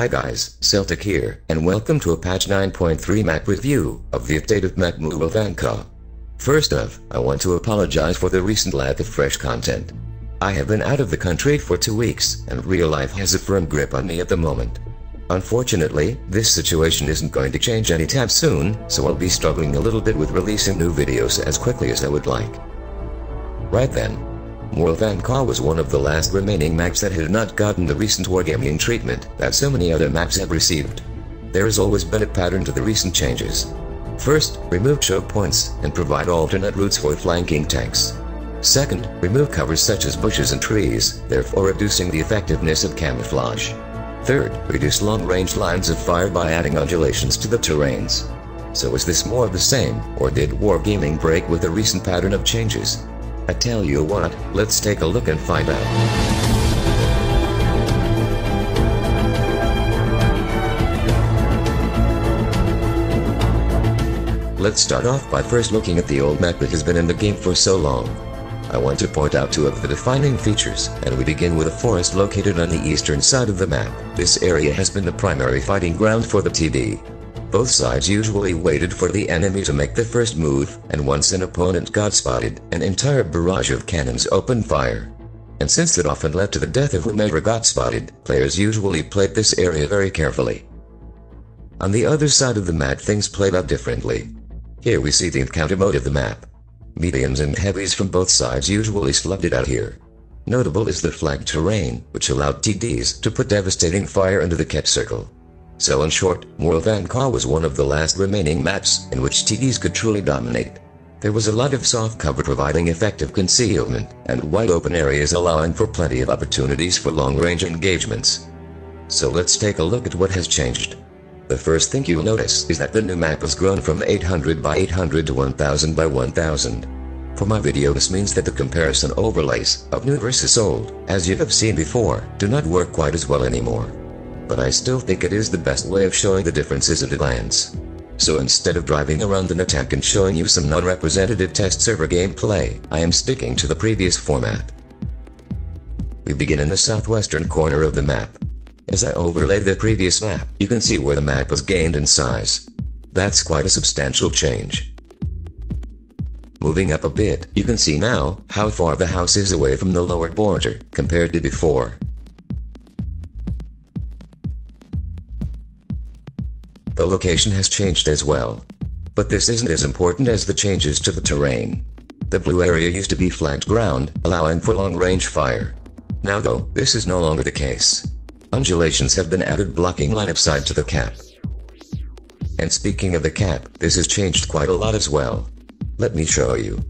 Hi guys, Celtic here, and welcome to a patch 9.3 map review of the updated map Murovanka. First off, I want to apologize for the recent lack of fresh content. I have been out of the country for 2 weeks, and real life has a firm grip on me at the moment. Unfortunately, this situation isn't going to change anytime soon, so I'll be struggling a little bit with releasing new videos as quickly as I would like. Right then, Murovanka was one of the last remaining maps that had not gotten the recent wargaming treatment that so many other maps have received. There has always been a pattern to the recent changes. First, remove choke points and provide alternate routes for flanking tanks. Second, remove covers such as bushes and trees, therefore reducing the effectiveness of camouflage. Third, reduce long-range lines of fire by adding undulations to the terrains. So is this more of the same, or did wargaming break with the recent pattern of changes? I tell you what, let's take a look and find out. Let's start off by first looking at the old map that has been in the game for so long. I want to point out two of the defining features, and we begin with a forest located on the eastern side of the map. This area has been the primary fighting ground for the TD. Both sides usually waited for the enemy to make the first move, and once an opponent got spotted, an entire barrage of cannons opened fire. And since it often led to the death of whomever got spotted, players usually played this area very carefully. On the other side of the map, things played out differently. Here we see the encounter mode of the map. Mediums and heavies from both sides usually slugged it out here. Notable is the flagged terrain, which allowed TDs to put devastating fire into the kept circle. So in short, Murovanka was one of the last remaining maps in which TDs could truly dominate. There was a lot of soft cover providing effective concealment, and wide open areas allowing for plenty of opportunities for long-range engagements. So let's take a look at what has changed. The first thing you'll notice is that the new map has grown from 800 by 800 to 1000 by 1000. For my video, this means that the comparison overlays of new versus old, as you have seen before, do not work quite as well anymore. But I still think it is the best way of showing the differences at a glance. So instead of driving around in a tank and showing you some non-representative test server gameplay, I am sticking to the previous format. We begin in the southwestern corner of the map. As I overlay the previous map, you can see where the map has gained in size. That's quite a substantial change. Moving up a bit, you can see now how far the house is away from the lower border compared to before. The location has changed as well. But this isn't as important as the changes to the terrain. The blue area used to be flagged ground, allowing for long-range fire. Now though, this is no longer the case. Undulations have been added, blocking line of sight to the cap. And speaking of the cap, this has changed quite a lot as well. Let me show you.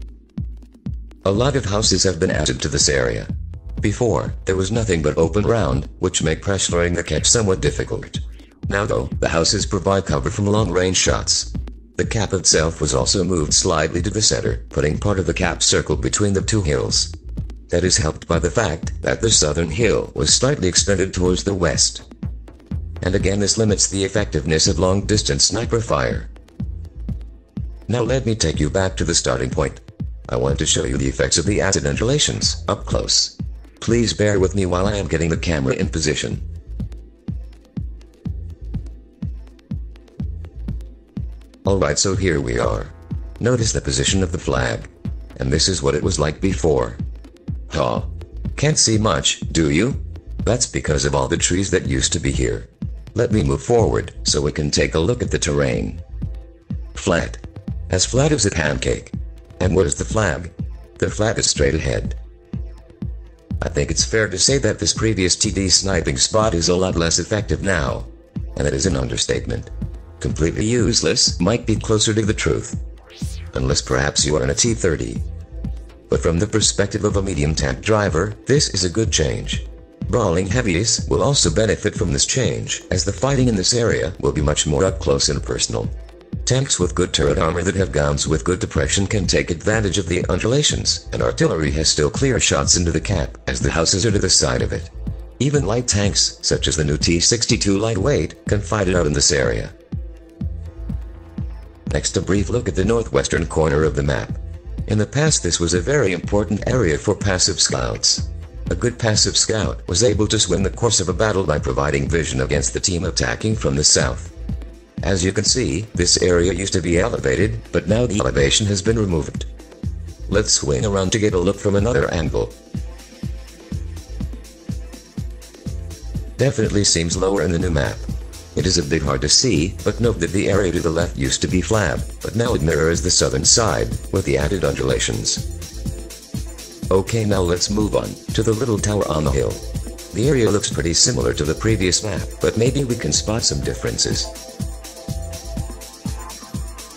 A lot of houses have been added to this area. Before, there was nothing but open ground, which made pressuring the cap somewhat difficult. Now though, the houses provide cover from long-range shots. The cap itself was also moved slightly to the center, putting part of the cap circle between the two hills. That is helped by the fact that the southern hill was slightly extended towards the west. And again, this limits the effectiveness of long-distance sniper fire. Now let me take you back to the starting point. I want to show you the effects of the added undulations up close. Please bear with me while I am getting the camera in position. Alright, so here we are. Notice the position of the flag. And this is what it was like before. Huh. Can't see much, do you? That's because of all the trees that used to be here. Let me move forward, so we can take a look at the terrain. Flat. As flat as a pancake. And what is the flag? The flag is straight ahead. I think it's fair to say that this previous TD sniping spot is a lot less effective now. And that is an understatement. Completely useless might be closer to the truth. Unless perhaps you are in a T-30. But from the perspective of a medium tank driver, this is a good change. Brawling heavies will also benefit from this change, as the fighting in this area will be much more up close and personal. Tanks with good turret armor that have guns with good depression can take advantage of the undulations, and artillery has still clear shots into the cap, as the houses are to the side of it. Even light tanks, such as the new T-62 lightweight, can fight it out in this area. Next, a brief look at the northwestern corner of the map. In the past, this was a very important area for passive scouts. A good passive scout was able to swim the course of a battle by providing vision against the team attacking from the south. As you can see, this area used to be elevated, but now the elevation has been removed. Let's swing around to get a look from another angle. Definitely seems lower in the new map. It is a bit hard to see, but note that the area to the left used to be flat, but now it mirrors the southern side, with the added undulations. Okay, now let's move on to the little tower on the hill. The area looks pretty similar to the previous map, but maybe we can spot some differences.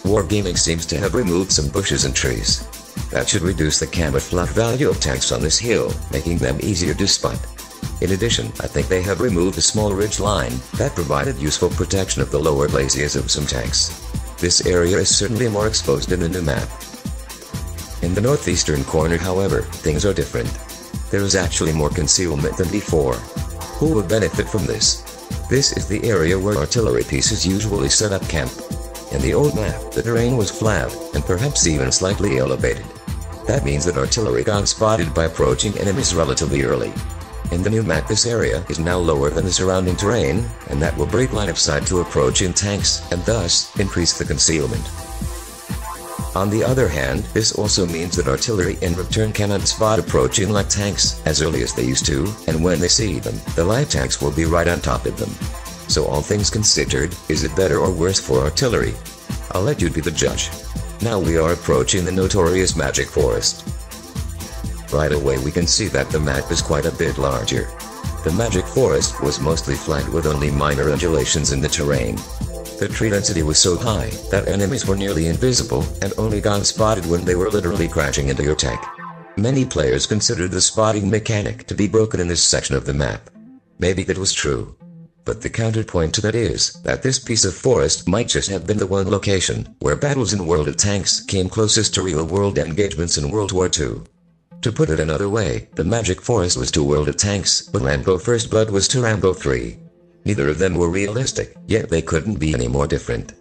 Wargaming seems to have removed some bushes and trees. That should reduce the camouflage value of tanks on this hill, making them easier to spot. In addition, I think they have removed a small ridge line that provided useful protection of the lower glaciers of some tanks. This area is certainly more exposed in the new map. In the northeastern corner, however, things are different. There is actually more concealment than before. Who would benefit from this? This is the area where artillery pieces usually set up camp. In the old map, the terrain was flat, and perhaps even slightly elevated. That means that artillery got spotted by approaching enemies relatively early. In the new map, this area is now lower than the surrounding terrain, and that will break line of sight to approaching tanks, and thus, increase the concealment. On the other hand, this also means that artillery in return cannot spot approaching light tanks as early as they used to, and when they see them, the light tanks will be right on top of them. So all things considered, is it better or worse for artillery? I'll let you be the judge. Now we are approaching the notorious Magic Forest. Right away we can see that the map is quite a bit larger. The Magic Forest was mostly flat with only minor undulations in the terrain. The tree density was so high that enemies were nearly invisible and only got spotted when they were literally crashing into your tech. Many players considered the spotting mechanic to be broken in this section of the map. Maybe that was true. But the counterpoint to that is that this piece of forest might just have been the one location where battles in World of Tanks came closest to real-world engagements in World War II. To put it another way, the Magic Forest was to World of Tanks, but Rambo First Blood was to Rambo 3. Neither of them were realistic, yet they couldn't be any more different.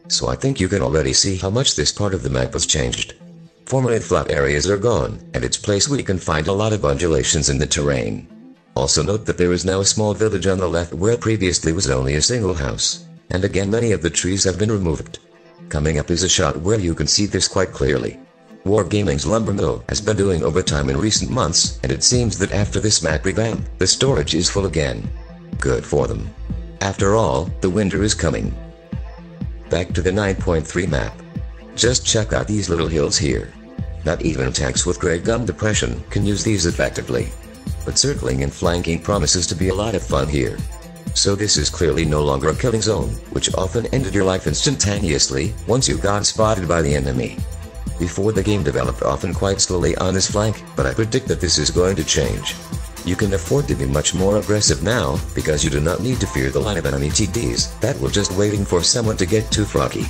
So I think you can already see how much this part of the map was changed. Formerly flat areas are gone, and its place we can find a lot of undulations in the terrain. Also note that there is now a small village on the left where previously was only a single house, and again many of the trees have been removed. Coming up is a shot where you can see this quite clearly. Wargaming's lumber mill has been doing overtime in recent months, and it seems that after this map revamp, the storage is full again. Good for them. After all, the winter is coming. Back to the 9.3 map. Just check out these little hills here. Not even tanks with great gun depression can use these effectively. But circling and flanking promises to be a lot of fun here. So this is clearly no longer a killing zone, which often ended your life instantaneously once you got spotted by the enemy. Before the game developed often quite slowly on this flank, but I predict that this is going to change. You can afford to be much more aggressive now, because you do not need to fear the line of enemy TDs that were just waiting for someone to get too froggy.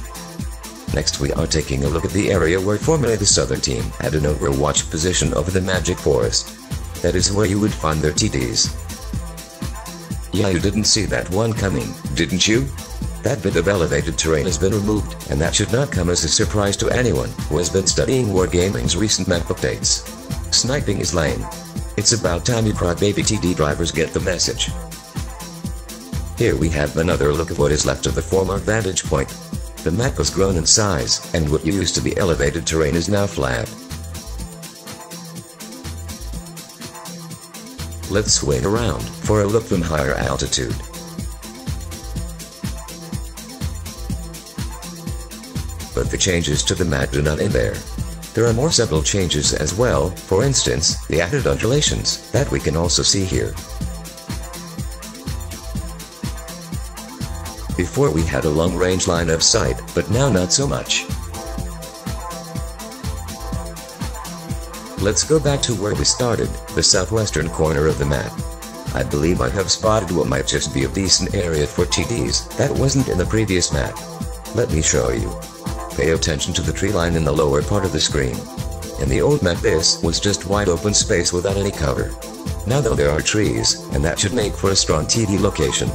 Next we are taking a look at the area where formerly the southern team had an overwatch position over the Magic Forest. That is where you would find their TDs. Yeah, you didn't see that one coming, didn't you? That bit of elevated terrain has been removed, and that should not come as a surprise to anyone who has been studying Wargaming's recent map updates. Sniping is lame. It's about time you crybaby TD drivers get the message. Here we have another look at what is left of the former vantage point. The map has grown in size, and what used to be elevated terrain is now flat. Let's swing around for a look from higher altitude. But the changes to the map do not end there. There are more subtle changes as well, for instance, the added undulations that we can also see here. Before we had a long-range line of sight, but now not so much. Let's go back to where we started, the southwestern corner of the map. I believe I have spotted what might just be a decent area for TDs that wasn't in the previous map. Let me show you. Pay attention to the tree line in the lower part of the screen. In the old map this was just wide open space without any cover. Now though there are trees, and that should make for a strong TD location.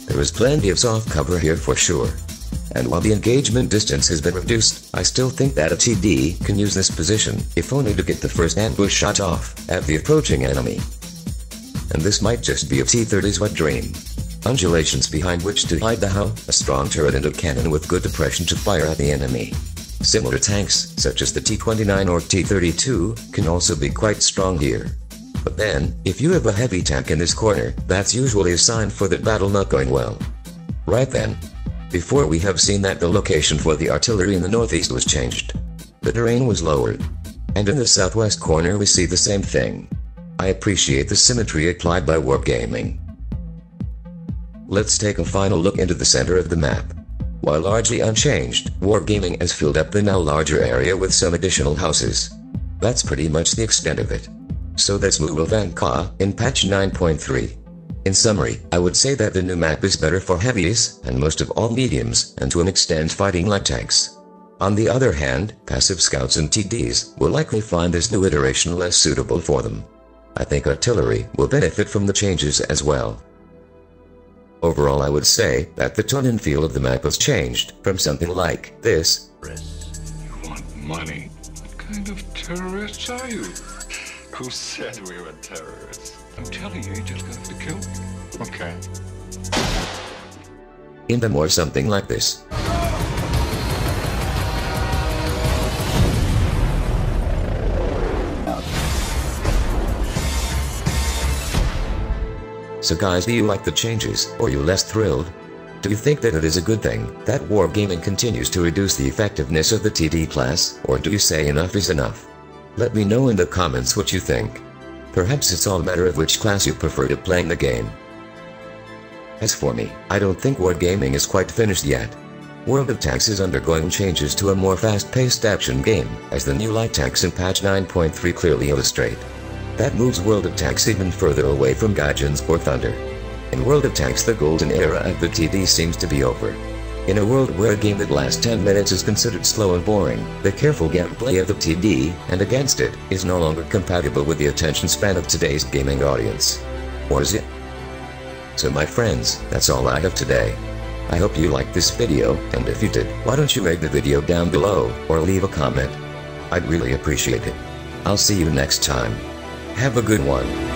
There is plenty of soft cover here for sure. and while the engagement distance has been reduced, I still think that a TD can use this position, if only to get the first ambush shot off at the approaching enemy. And this might just be a T-30's wet dream. Undulations behind which to hide the HAL, a strong turret and a cannon with good depression to fire at the enemy. Similar tanks, such as the T-29 or T-32, can also be quite strong here. But then, if you have a heavy tank in this corner, that's usually a sign for the battle not going well. Right then. Before we have seen that the location for the artillery in the northeast was changed. The terrain was lowered. And in the southwest corner we see the same thing. I appreciate the symmetry applied by Wargaming. Let's take a final look into the center of the map. While largely unchanged, Wargaming has filled up the now larger area with some additional houses. That's pretty much the extent of it. So that's Murovanka in patch 9.3. In summary, I would say that the new map is better for heavies, and most of all mediums, and to an extent fighting light tanks. On the other hand, passive scouts and TDs will likely find this new iteration less suitable for them. I think artillery will benefit from the changes as well. Overall, I would say that the tone and feel of the map has changed from something like this. You want money? What kind of terrorists are you? Who said we were terrorists? I'm telling you, you just got to kill me. Okay. In them or something like this. So guys, do you like the changes, or are you less thrilled? Do you think that it is a good thing that Wargaming continues to reduce the effectiveness of the TD class, or do you say enough is enough? Let me know in the comments what you think. Perhaps it's all a matter of which class you prefer to playing the game. As for me, I don't think Wargaming is quite finished yet. World of Tanks is undergoing changes to a more fast-paced action game, as the new light tanks in patch 9.3 clearly illustrate. That moves World of Tanks even further away from Gaijins or Thunder. In World of Tanks, the golden era of the TD seems to be over. In a world where a game that lasts 10 minutes is considered slow and boring, the careful gameplay of the TD, and against it, is no longer compatible with the attention span of today's gaming audience. Or is it? So my friends, that's all I have today. I hope you liked this video, and if you did, why don't you rate the video down below, or leave a comment. I'd really appreciate it. I'll see you next time. Have a good one.